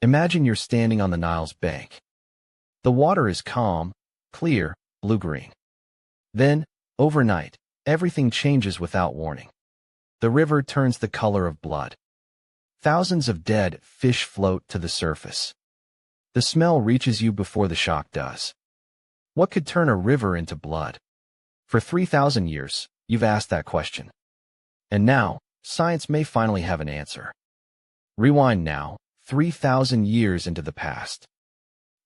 Imagine you're standing on the Nile's bank. The water is calm, clear, blue-green. Then, overnight, everything changes without warning. The river turns the color of blood. Thousands of dead fish float to the surface. The smell reaches you before the shock does. What could turn a river into blood? For 3,000 years, you've asked that question. And now, science may finally have an answer. Rewind now, 3,000 years into the past.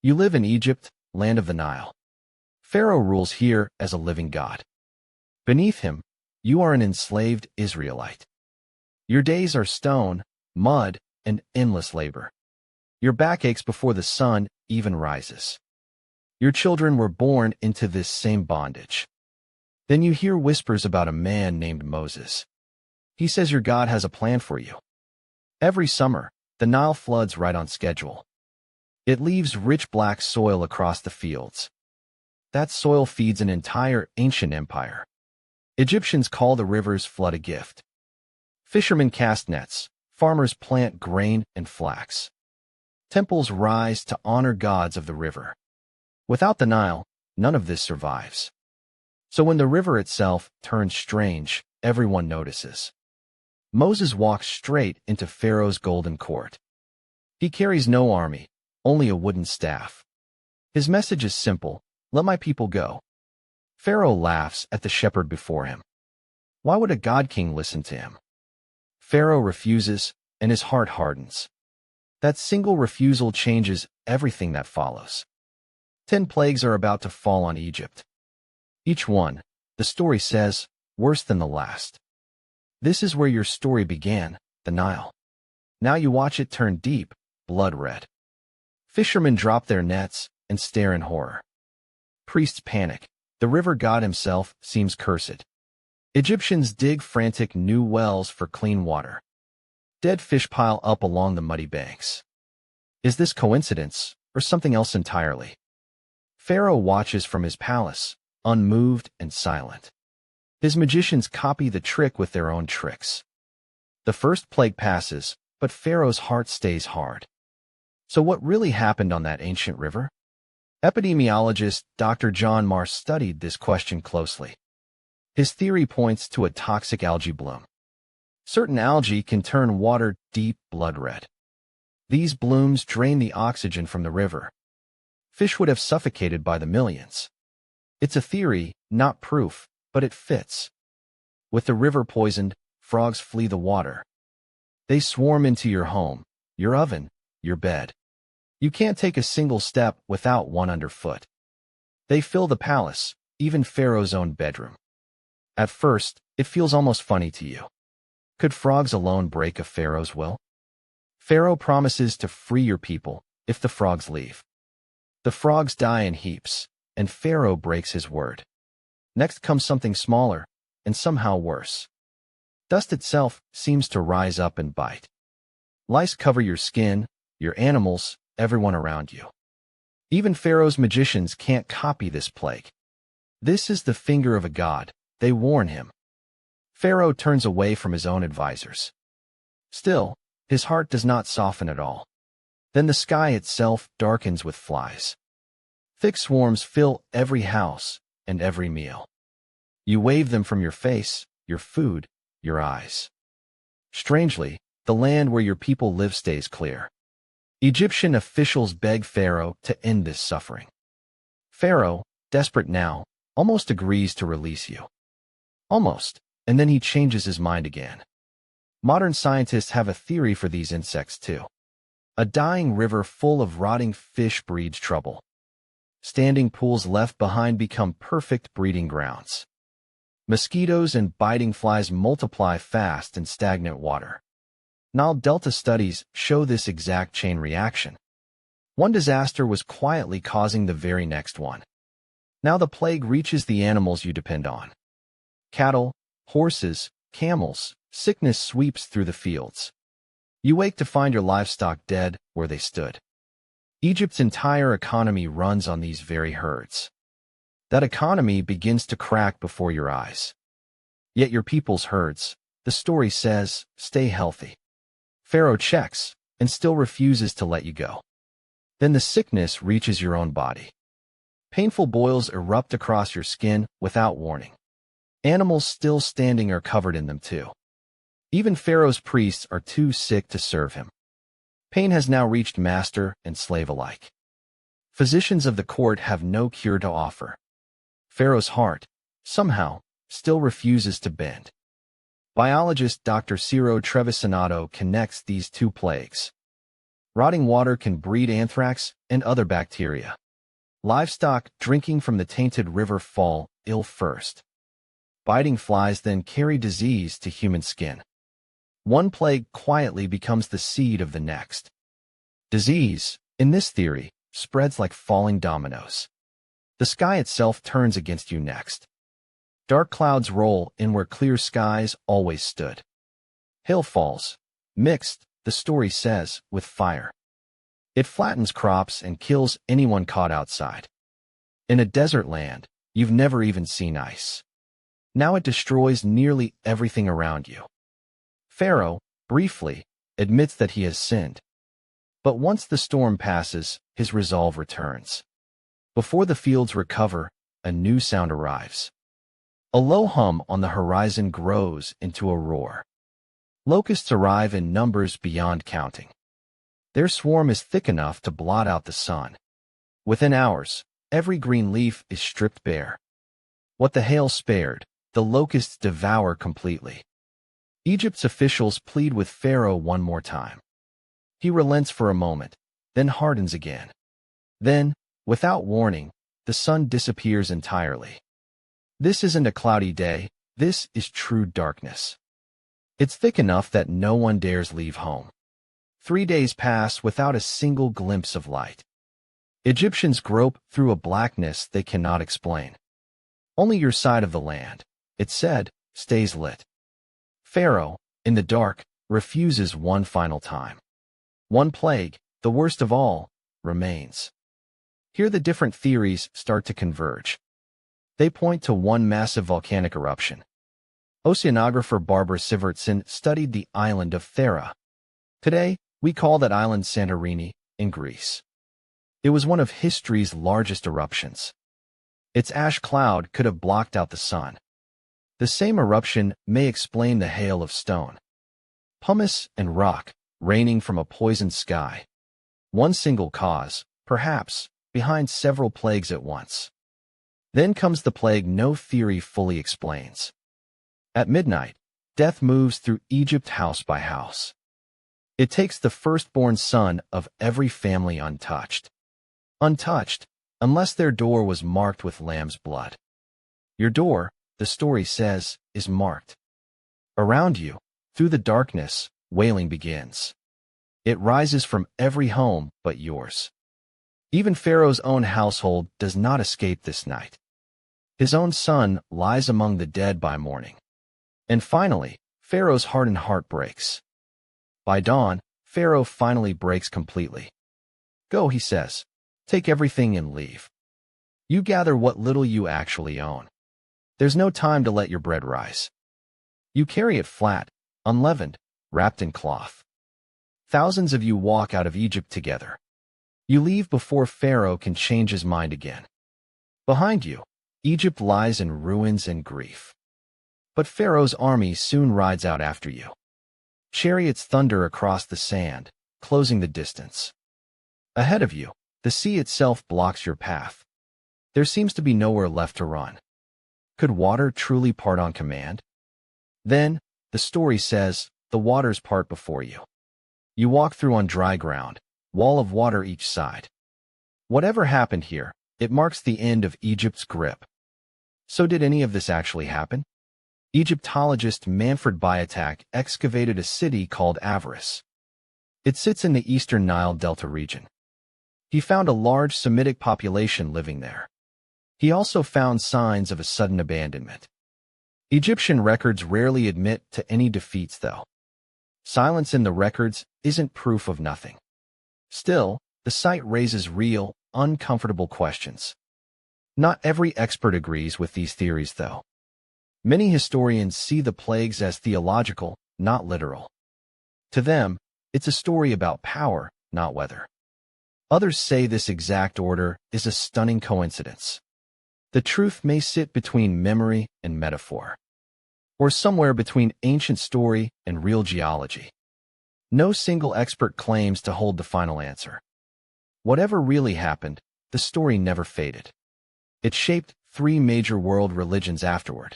You live in Egypt, land of the Nile. Pharaoh rules here as a living god. Beneath him, you are an enslaved Israelite. Your days are stone, mud, and endless labor. Your back aches before the sun even rises. Your children were born into this same bondage. Then you hear whispers about a man named Moses. He says your God has a plan for you. Every summer, the Nile floods right on schedule. It leaves rich black soil across the fields. That soil feeds an entire ancient empire. Egyptians call the river's flood a gift. Fishermen cast nets, farmers plant grain and flax. Temples rise to honor gods of the river. Without the Nile, none of this survives. So when the river itself turns strange, everyone notices. Moses walks straight into Pharaoh's golden court. He carries no army, only a wooden staff. His message is simple: let my people go. Pharaoh laughs at the shepherd before him. Why would a god-king listen to him? Pharaoh refuses, and his heart hardens. That single refusal changes everything that follows. 10 plagues are about to fall on Egypt. Each one, the story says, worse than the last. This is where your story began, the Nile. Now you watch it turn deep, blood red. Fishermen drop their nets and stare in horror. Priests panic. The river god himself seems cursed. Egyptians dig frantic new wells for clean water. Dead fish pile up along the muddy banks. Is this coincidence, or something else entirely? Pharaoh watches from his palace, unmoved and silent. His magicians copy the trick with their own tricks. The first plague passes, but Pharaoh's heart stays hard. So what really happened on that ancient river? Epidemiologist Dr. John Marr studied this question closely. His theory points to a toxic algae bloom. Certain algae can turn water deep blood red. These blooms drain the oxygen from the river. Fish would have suffocated by the millions. It's a theory, not proof, but it fits. With the river poisoned, frogs flee the water. They swarm into your home, your oven, your bed. You can't take a single step without one underfoot. They fill the palace, even Pharaoh's own bedroom. At first, it feels almost funny to you. Could frogs alone break a pharaoh's will? Pharaoh promises to free your people if the frogs leave. The frogs die in heaps, and Pharaoh breaks his word. Next comes something smaller, and somehow worse. Dust itself seems to rise up and bite. Lice cover your skin, your animals, everyone around you. Even Pharaoh's magicians can't copy this plague. This is the finger of a god, they warn him. Pharaoh turns away from his own advisors. Still, his heart does not soften at all. Then the sky itself darkens with flies. Thick swarms fill every house and every meal. You wave them from your face, your food, your eyes. Strangely, the land where your people live stays clear. Egyptian officials beg Pharaoh to end this suffering. Pharaoh, desperate now, almost agrees to release you. Almost, and then he changes his mind again. Modern scientists have a theory for these insects too. A dying river full of rotting fish breeds trouble. Standing pools left behind become perfect breeding grounds. Mosquitoes and biting flies multiply fast in stagnant water. Nile Delta studies show this exact chain reaction. One disaster was quietly causing the very next one. Now the plague reaches the animals you depend on. Cattle, horses, camels, sickness sweeps through the fields. You wake to find your livestock dead where they stood. Egypt's entire economy runs on these very herds. That economy begins to crack before your eyes. Yet your people's herds, the story says, stay healthy. Pharaoh checks, and still refuses to let you go. Then the sickness reaches your own body. Painful boils erupt across your skin without warning. Animals still standing are covered in them too. Even Pharaoh's priests are too sick to serve him. Pain has now reached master and slave alike. Physicians of the court have no cure to offer. Pharaoh's heart, somehow, still refuses to bend. Biologist Dr. Ciro Trevisanato connects these two plagues. Rotting water can breed anthrax and other bacteria. Livestock drinking from the tainted river fall ill first. Biting flies then carry disease to human skin. One plague quietly becomes the seed of the next. Disease, in this theory, spreads like falling dominoes. The sky itself turns against you next. Dark clouds roll in where clear skies always stood. Hail falls, mixed, the story says, with fire. It flattens crops and kills anyone caught outside. In a desert land, you've never even seen ice. Now it destroys nearly everything around you. Pharaoh, briefly, admits that he has sinned. But once the storm passes, his resolve returns. Before the fields recover, a new sound arrives. A low hum on the horizon grows into a roar. Locusts arrive in numbers beyond counting. Their swarm is thick enough to blot out the sun. Within hours, every green leaf is stripped bare. What the hail spared, the locusts devour completely. Egypt's officials plead with Pharaoh one more time. He relents for a moment, then hardens again. Then, without warning, the sun disappears entirely. This isn't a cloudy day, this is true darkness. It's thick enough that no one dares leave home. 3 days pass without a single glimpse of light. Egyptians grope through a blackness they cannot explain. Only your side of the land, it's said, stays lit. Pharaoh, in the dark, refuses one final time. One plague, the worst of all, remains. Here the different theories start to converge. They point to one massive volcanic eruption. Oceanographer Barbara Sivertson studied the island of Thera. Today, we call that island Santorini, in Greece. It was one of history's largest eruptions. Its ash cloud could have blocked out the sun. The same eruption may explain the hail of stone, pumice, and rock raining from a poisoned sky. One single cause, perhaps, behind several plagues at once. Then comes the plague no theory fully explains. At midnight, death moves through Egypt house by house. It takes the firstborn son of every family untouched. Untouched, unless their door was marked with lamb's blood. Your door, the story says, is marked. Around you, through the darkness, wailing begins. It rises from every home but yours. Even Pharaoh's own household does not escape this night. His own son lies among the dead by morning. And finally, Pharaoh's hardened heart breaks. By dawn, Pharaoh finally breaks completely. Go, he says. Take everything and leave. You gather what little you actually own. There's no time to let your bread rise. You carry it flat, unleavened, wrapped in cloth. Thousands of you walk out of Egypt together. You leave before Pharaoh can change his mind again. Behind you, Egypt lies in ruins and grief. But Pharaoh's army soon rides out after you. Chariots thunder across the sand, closing the distance. Ahead of you, the sea itself blocks your path. There seems to be nowhere left to run. Could water truly part on command? Then, the story says, the waters part before you. You walk through on dry ground, wall of water each side. Whatever happened here, it marks the end of Egypt's grip. So did any of this actually happen? Egyptologist Manfred Biatak excavated a city called Avaris. It sits in the eastern Nile Delta region. He found a large Semitic population living there. He also found signs of a sudden abandonment. Egyptian records rarely admit to any defeats, though. Silence in the records isn't proof of nothing. Still, the site raises real, uncomfortable questions. Not every expert agrees with these theories, though. Many historians see the plagues as theological, not literal. To them, It's a story about power, not weather. Others say this exact order is a stunning coincidence. The truth may sit between memory and metaphor, or somewhere between ancient story and real geology. No single expert claims to hold the final answer. Whatever really happened, the story never faded. It shaped 3 major world religions afterward.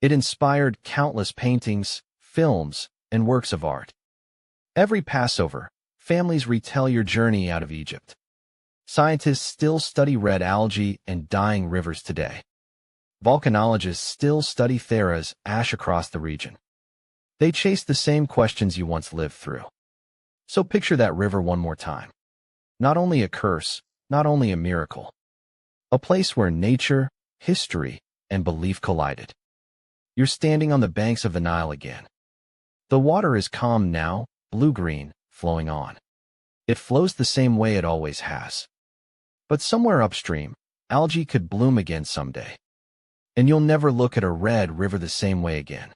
It inspired countless paintings, films, and works of art. Every Passover, families retell your journey out of Egypt. Scientists still study red algae and dying rivers today. Volcanologists still study Pharaoh's ash across the region. They chase the same questions you once lived through. So picture that river one more time. Not only a curse, not only a miracle. A place where nature, history, and belief collided. You're standing on the banks of the Nile again. The water is calm now, blue-green, flowing on. It flows the same way it always has. But somewhere upstream, algae could bloom again someday. And you'll never look at a red river the same way again.